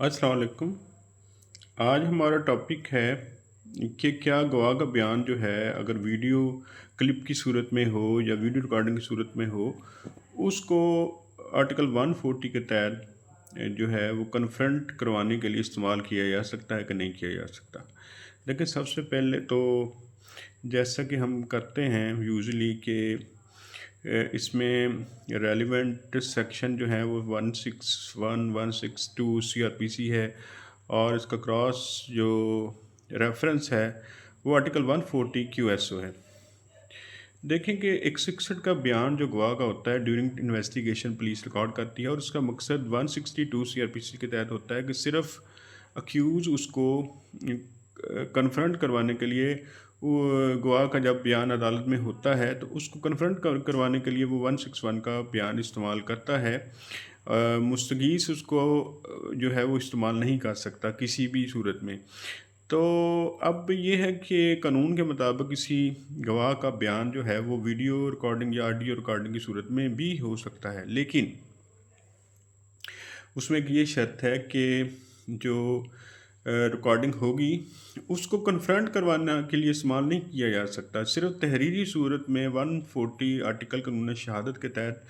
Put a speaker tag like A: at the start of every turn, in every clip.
A: अस्सलाम वालेकुम। आज हमारा टॉपिक है कि क्या गवाह का बयान जो है अगर वीडियो क्लिप की सूरत में हो या वीडियो रिकॉर्डिंग की सूरत में हो, उसको आर्टिकल 140 के तहत जो है वो कन्फ्रंट करवाने के लिए इस्तेमाल किया जा सकता है कि नहीं किया जा सकता। देखिए, सबसे पहले तो जैसा कि हम करते हैं यूजुअली कि इसमें रेलिवेंट सेक्शन जो है वो 161 162 सीआरपीसी है, और इसका क्रॉस जो रेफरेंस है वो आर्टिकल 140 क्यूएसओ है। देखें कि 161 का बयान जो गवाह का होता है ड्यूरिंग इन्वेस्टिगेशन पुलिस रिकॉर्ड करती है, और उसका मकसद 162 सीआरपीसी के तहत होता है कि सिर्फ अक्यूज़ उसको कन्फ्रंट करवाने के लिए, वो गवाह का जब बयान अदालत में होता है तो उसको कन्फ्रंट करवाने के लिए वो 161 का बयान इस्तेमाल करता है। मुस्तगीस उसको जो है वो इस्तेमाल नहीं कर सकता किसी भी सूरत में। तो अब ये है कि कानून के मुताबिक किसी गवाह का बयान जो है वो वीडियो रिकॉर्डिंग या ऑडियो रिकॉर्डिंग की सूरत में भी हो सकता है, लेकिन उसमें एक ये शर्त है कि जो रिकॉर्डिंग होगी उसको कन्फ्रंट करवाने के लिए इस्तेमाल नहीं किया जा सकता। सिर्फ तहरीरी सूरत में 140 आर्टिकल कानून शहादत के तहत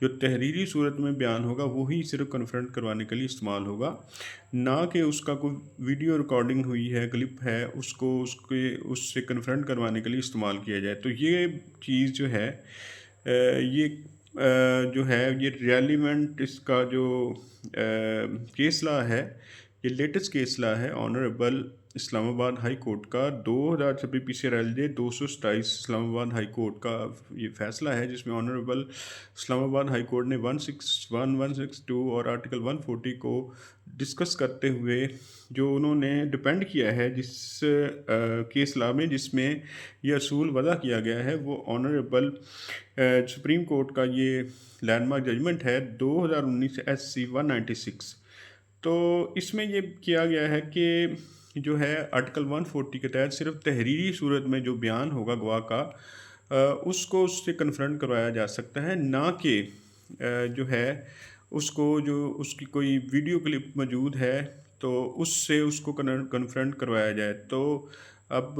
A: जो तहरीरी सूरत में बयान होगा वही सिर्फ कन्फ्रंट करवाने के लिए इस्तेमाल होगा, ना कि उसका कोई वीडियो रिकॉर्डिंग हुई है, क्लिप है, उसको उससे कन्फ्रंट करवाने के लिए इस्तेमाल किया जाए। तो ये चीज़ जो है ये जो है ये रेलिवेंट इसका जो केस ला है, ये लेटेस्ट केस ला है ऑनरेबल इस्लामाबाद हाई कोर्ट का 2026 PCRLJ 227 इस्लामाबाद हाई कोर्ट का ये फैसला है, जिसमें ऑनरेबल इस्लामाबाद हाई कोर्ट ने 161 162 और आर्टिकल 140 को डिस्कस करते हुए जो उन्होंने डिपेंड किया है जिस केस ला में, जिसमें यह असूल वज़ा किया गया है, वो ऑनरेबल सुप्रीम कोर्ट का ये लैंडमार्क जजमेंट है 2019 SC 196। तो इसमें ये किया गया है कि जो है आर्टिकल 140 के तहत सिर्फ तहरीरी सूरत में जो बयान होगा गवाह का उसको उससे कन्फ्रंट करवाया जा सकता है, ना कि जो है उसको जो उसकी कोई वीडियो क्लिप मौजूद है तो उससे उसको कन्फ्रंट करवाया जाए। तो अब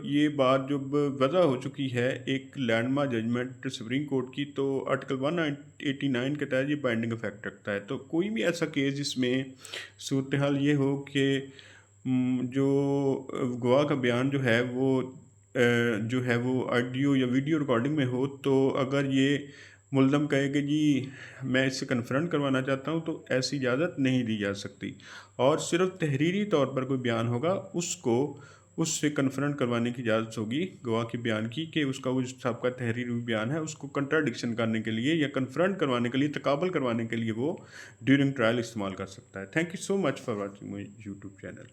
A: ये बात जब वज़ा हो चुकी है एक लैंडमार्क जजमेंट सुप्रीम कोर्ट की, तो आर्टिकल 189 के तहत ये बाइंडिंग इफेक्ट रखता है। तो कोई भी ऐसा केस जिसमें सूरत हाल ये हो कि जो गवाह का बयान जो है वो जो है वो ऑडियो या वीडियो रिकॉर्डिंग में हो, तो अगर ये मुल्ज़म कहे कि जी मैं इससे कन्फ्रंट करवाना चाहता हूँ, तो ऐसी इजाज़त नहीं दी जा सकती, और सिर्फ तहरीरी तौर पर कोई बयान होगा उसको उससे कन्फ्रंट करवाने की इजाज़त होगी गवाह के बयान की, कि उसका वो जो आपका तहरीरी बयान है उसको कंट्राडिक्शन करने के लिए या कन्फ्रंट करवाने के लिए, तकाबल करवाने के लिए वो ड्यूरिंग ट्रायल इस्तेमाल कर सकता है। Thank you so much for watching my YouTube channel.